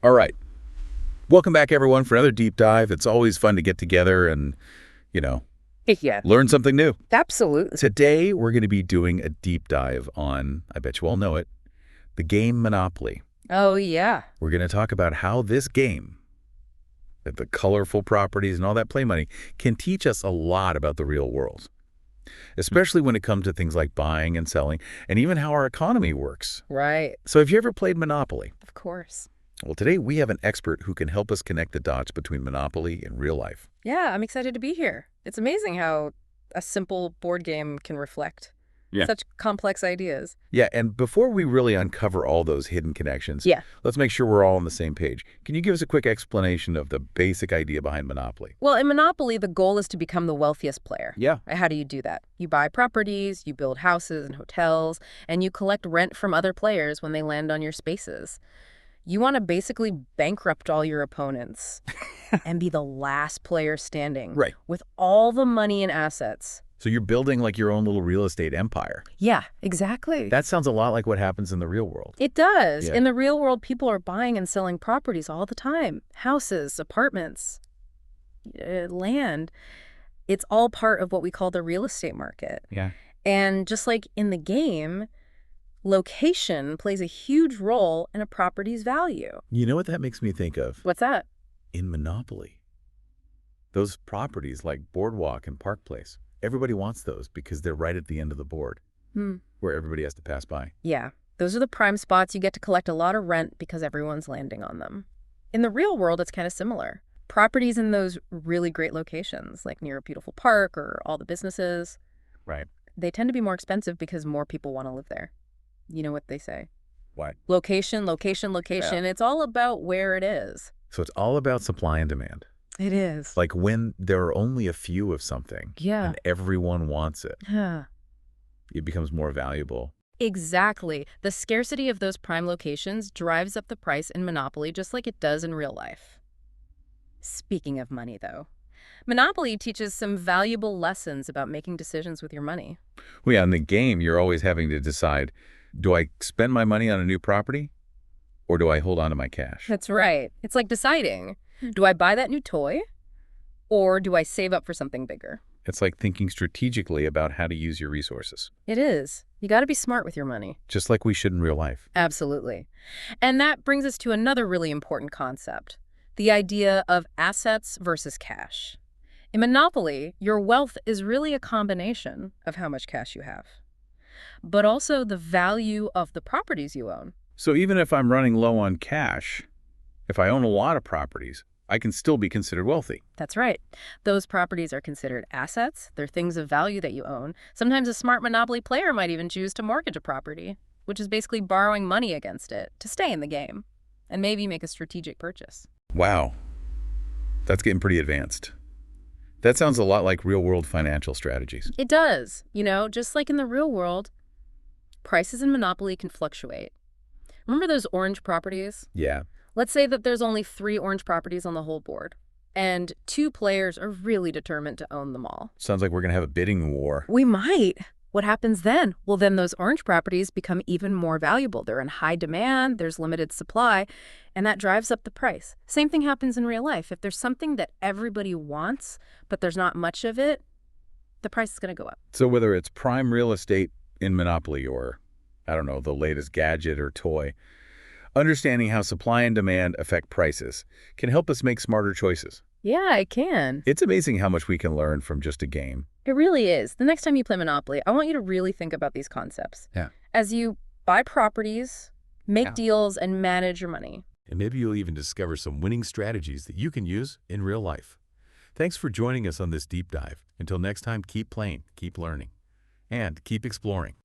All right. Welcome back, everyone, for another deep dive. It's always fun to get together and, you know, Yeah, learn something new. absolutely. Today, we're going to be doing a deep dive on, I bet you all know it, the game Monopoly. Oh, yeah. We're going to talk about how this game, the colorful properties and all that play money, can teach us a lot about the real world, especially when it comes to things like buying and selling and even how our economy works. Right. So have you ever played Monopoly? Of course. Well, today we have an expert who can help us connect the dots between Monopoly and real life. Yeah, I'm excited to be here. It's amazing how a simple board game can reflect such complex ideas. Yeah, and before we really uncover all those hidden connections, Yeah. let's make sure we're all on the same page. Can you give us a quick explanation of the basic idea behind Monopoly? Well, in Monopoly, the goal is to become the wealthiest player. Yeah. Right? How do you do that? You buy properties, you build houses and hotels, and you collect rent from other players when they land on your spaces. You want to basically bankrupt all your opponents and be the last player standing. Right. With all the money and assets. So you're building like your own little real estate empire. Yeah, exactly. That sounds a lot like what happens in the real world. It does. Yeah. In the real world, people are buying and selling properties all the time. Houses, apartments, land. It's all part of what we call the real estate market. Yeah. And just like in the game, location plays a huge role in a property's value. You know what that makes me think of? What's that? In Monopoly. Those properties like Boardwalk and Park Place. Everybody wants those because they're right at the end of the board where everybody has to pass by. Yeah, those are the prime spots. You get to collect a lot of rent because everyone's landing on them. In the real world, it's kind of similar. Properties in those really great locations, like near a beautiful park or all the businesses, Right. they tend to be more expensive because more people want to live there. You know what they say? What? Location, location, location. It's all about where it is. So it's all about supply and demand. It is. Like when there are only a few of something Yeah. and everyone wants it, Yeah. it becomes more valuable. Exactly. The scarcity of those prime locations drives up the price in Monopoly just like it does in real life. Speaking of money, though, Monopoly teaches some valuable lessons about making decisions with your money. Well, yeah, in the game, you're always having to decide, do I spend my money on a new property or do I hold on to my cash? That's right. It's like deciding, do I buy that new toy or do I save up for something bigger? It's like thinking strategically about how to use your resources, It is. You got to be smart with your money. just like we should in real life. Absolutely. And that brings us to another really important concept, the idea of assets versus cash. In Monopoly, your wealth is really a combination of how much cash you have, but also the value of the properties you own. So even if I'm running low on cash, if I own a lot of properties, I can still be considered wealthy. That's right. Those properties are considered assets. They're things of value that you own. Sometimes a smart Monopoly player might even choose to mortgage a property, which is basically borrowing money against it to stay in the game and maybe make a strategic purchase. Wow, that's getting pretty advanced. That sounds a lot like real-world financial strategies. It does. You know, just like in the real world, prices in Monopoly can fluctuate. Remember those orange properties? Yeah. Let's say that there's only 3 orange properties on the whole board, and 2 players are really determined to own them all. Sounds like we're going to have a bidding war. We might. What happens then? Well, then those orange properties become even more valuable. They're in high demand, there's limited supply, and that drives up the price. Same thing happens in real life. If there's something that everybody wants, but there's not much of it, the price is going to go up. So whether it's prime real estate in Monopoly or, I don't know, the latest gadget or toy, understanding how supply and demand affect prices can help us make smarter choices. Yeah, it can. It's amazing how much we can learn from just a game. It really is. The next time you play Monopoly, I want you to really think about these concepts. Yeah. As you buy properties, make Yeah. deals, and manage your money. And maybe you'll even discover some winning strategies that you can use in real life. Thanks for joining us on this deep dive. Until next time, keep playing, keep learning, and keep exploring.